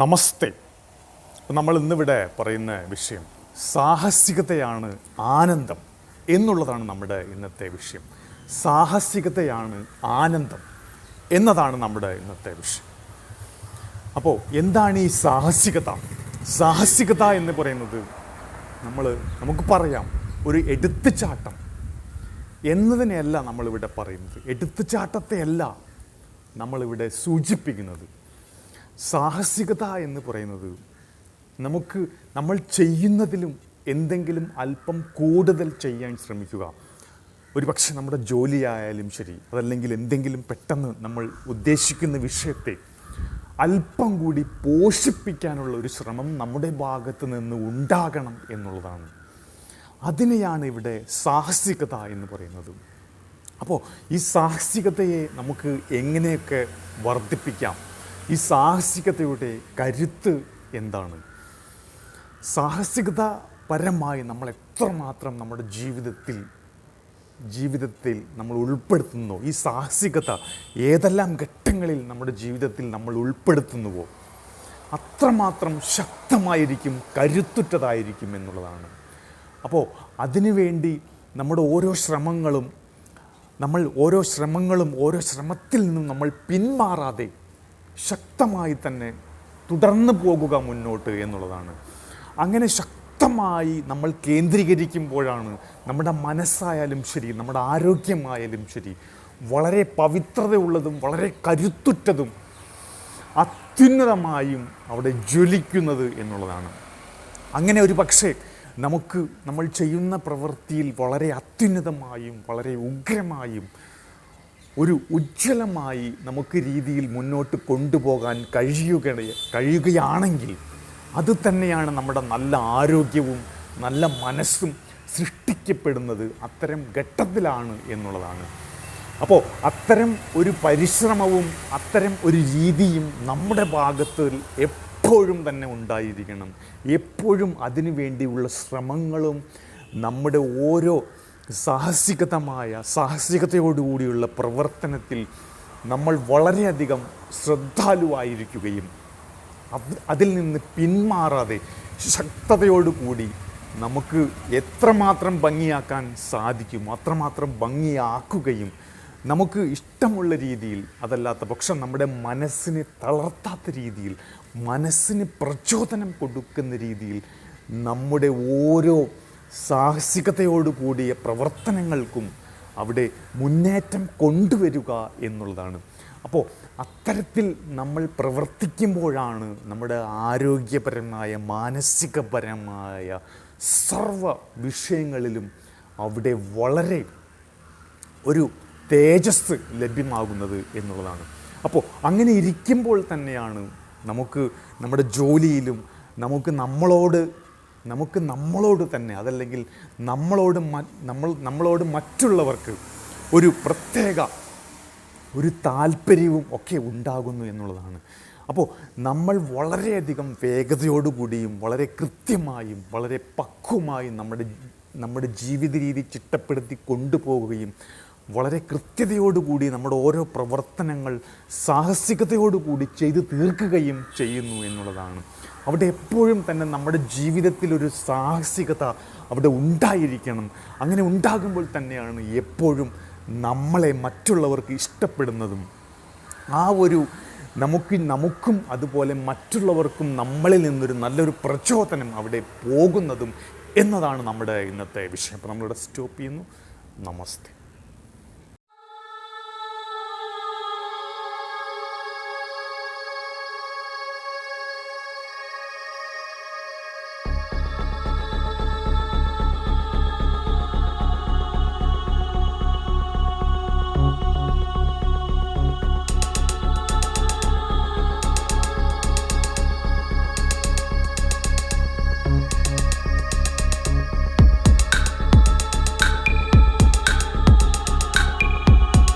നമസ്തേ. നമ്മൾ ഇന്നിവിടെ പറയുന്ന വിഷയം സാഹസികതയാണ് ആനന്ദം എന്നുള്ളതാണ് നമ്മുടെ ഇന്നത്തെ വിഷയം. സാഹസികതയാണ് ആനന്ദം എന്നതാണ് നമ്മുടെ ഇന്നത്തെ വിഷയം. അപ്പോൾ എന്താണ് ഈ സാഹസികത? സാഹസികത എന്ന് പറയുന്നത് നമുക്ക് പറയാം ഒരു എടുത്തുചാട്ടം എന്നതിനെയല്ല നമ്മളിവിടെ പറയുന്നത്. എടുത്തുചാട്ടത്തെയല്ല നമ്മളിവിടെ സൂചിപ്പിക്കുന്നത്. സാഹസികത എന്ന് പറയുന്നത് നമ്മൾ ചെയ്യുന്നതിലും എന്തെങ്കിലും അല്പം കൂടുതൽ ചെയ്യാൻ ശ്രമിക്കുക. ഒരുപക്ഷെ നമ്മുടെ ജോലിയായാലും ശരി, അതല്ലെങ്കിൽ എന്തെങ്കിലും പെട്ടെന്ന് നമ്മൾ ഉദ്ദേശിക്കുന്ന വിഷയത്തെ അല്പം കൂടി പോഷിപ്പിക്കാനുള്ള ഒരു ശ്രമം നമ്മുടെ ഭാഗത്ത് നിന്ന് ഉണ്ടാകണം എന്നുള്ളതാണ്. അതിനെയാണ് ഇവിടെ സാഹസികത എന്ന് പറയുന്നത്. അപ്പോൾ ഈ സാഹസികതയെ നമുക്ക് എങ്ങനെയൊക്കെ വർദ്ധിപ്പിക്കാം? ഈ സാഹസികതയുടെ കരുത്ത് എന്താണ്? സാഹസികത പരമായി നമ്മൾ എത്രമാത്രം നമ്മുടെ ജീവിതത്തിൽ നമ്മൾ ഉൾപ്പെടുത്തുന്നു, ഈ സാഹസികത ഏതെല്ലാം ഘട്ടങ്ങളിൽ നമ്മുടെ ജീവിതത്തിൽ നമ്മൾ ഉൾപ്പെടുത്തുന്നുവോ അത്രമാത്രം ശക്തമായിരിക്കും, കരുത്തുറ്റതായിരിക്കും എന്നുള്ളതാണ്. അപ്പോൾ അതിനുവേണ്ടി നമ്മുടെ ഓരോ ശ്രമത്തിൽ നിന്നും നമ്മൾ പിന്മാറാതെ ശക്തമായി തന്നെ തുടർന്നു പോകുക മുന്നോട്ട് എന്നുള്ളതാണ്. അങ്ങനെ ശക്തമായി നമ്മൾ കേന്ദ്രീകരിക്കുമ്പോഴാണ് നമ്മുടെ മനസ്സായാലും ശരി, നമ്മുടെ ആരോഗ്യമായാലും ശരി വളരെ പവിത്രതയുള്ളതും വളരെ കരുത്തുറ്റതും അത്യുന്നതമായും അവിടെ ജ്വലിക്കുന്നത് എന്നുള്ളതാണ്. അങ്ങനെ ഒരു പക്ഷേ നമ്മൾ ചെയ്യുന്ന പ്രവൃത്തിയിൽ വളരെ അത്യുന്നതമായും വളരെ ഉഗ്രമായും ഒരു ഉജ്ജ്വലമായി നമുക്ക് രീതിയിൽ മുന്നോട്ട് കൊണ്ടുപോകാൻ കഴിയുകയാണെങ്കിൽ അത് തന്നെയാണ് നമ്മുടെ നല്ല ആരോഗ്യവും നല്ല മനസ്സും സൃഷ്ടിക്കപ്പെടുന്നത് അത്തരം ഘട്ടത്തിലാണ് എന്നുള്ളതാണ്. അപ്പോൾ അത്തരം ഒരു പരിശ്രമവും അത്തരം ഒരു രീതിയും നമ്മുടെ ഭാഗത്ത് എപ്പോഴും തന്നെ ഉണ്ടായിരിക്കണം. എപ്പോഴും അതിനു വേണ്ടിയുള്ള ശ്രമങ്ങളും നമ്മുടെ ഓരോ സാഹസികതയോടുകൂടിയുള്ള പ്രവർത്തനത്തിൽ നമ്മൾ വളരെയധികം ശ്രദ്ധാലുവായിരിക്കുകയും അതിൽ നിന്ന് പിന്മാറാതെ ശക്തതയോടുകൂടി നമുക്ക് എത്രമാത്രം ഭംഗിയാക്കാൻ സാധിക്കും അത്രമാത്രം ഭംഗിയാക്കുകയും നമുക്ക് ഇഷ്ടമുള്ള രീതിയിൽ, അതല്ലാത്ത പക്ഷം നമ്മുടെ മനസ്സിനെ തളർത്താത്ത രീതിയിൽ, മനസ്സിന് പ്രചോദനം കൊടുക്കുന്ന രീതിയിൽ നമ്മുടെ ഓരോ സാഹസികതയോടുകൂടിയ പ്രവർത്തനങ്ങൾക്കും അവിടെ മുന്നേറ്റം കൊണ്ടുവരിക എന്നുള്ളതാണ്. അപ്പോൾ അത്തരത്തിൽ നമ്മൾ പ്രവർത്തിക്കുമ്പോഴാണ് നമ്മുടെ ആരോഗ്യപരമായ മാനസികപരമായ സർവ വിഷയങ്ങളിലും അവിടെ വളരെ ഒരു തേജസ് ലഭ്യമാകുന്നത് എന്നുള്ളതാണ്. അപ്പോൾ അങ്ങനെ ഇരിക്കുമ്പോൾ തന്നെയാണ് നമുക്ക് നമ്മുടെ ജോലിയിലും നമുക്ക് നമ്മളോട് തന്നെ, അതല്ലെങ്കിൽ നമ്മളോട് മറ്റുള്ളവർക്ക് ഒരു പ്രത്യേക ഒരു താല്പര്യവും ഒക്കെ ഉണ്ടാകുന്നു എന്നുള്ളതാണ്. അപ്പോൾ നമ്മൾ വളരെയധികം വേഗതയോടുകൂടിയും വളരെ കൃത്യമായും വളരെ പക്വമായും നമ്മുടെ ജീവിത രീതി ചിട്ടപ്പെടുത്തി കൊണ്ടുപോവുകയും വളരെ കൃത്യതയോടുകൂടി നമ്മുടെ ഓരോ പ്രവർത്തനങ്ങൾ സാഹസികതയോടുകൂടി ചെയ്തു തീർക്കുകയും ചെയ്യുന്നു എന്നുള്ളതാണ്. അവിടെ എപ്പോഴും തന്നെ നമ്മുടെ ജീവിതത്തിലൊരു സാഹസികത അവിടെ ഉണ്ടായിരിക്കണം. അങ്ങനെ ഉണ്ടാകുമ്പോൾ തന്നെയാണ് എപ്പോഴും നമ്മളെ മറ്റുള്ളവർക്ക് ഇഷ്ടപ്പെടുന്നതും നമുക്കും അതുപോലെ മറ്റുള്ളവർക്കും നമ്മളിൽ നിന്നൊരു നല്ലൊരു പ്രചോദനം അവിടെ പോകുന്നതും എന്നതാണ് നമ്മുടെ ഇന്നത്തെ വിഷയം. അപ്പോൾ നമ്മളിവിടെ സ്റ്റോപ്പ് ചെയ്യുന്നു. നമസ്തേ.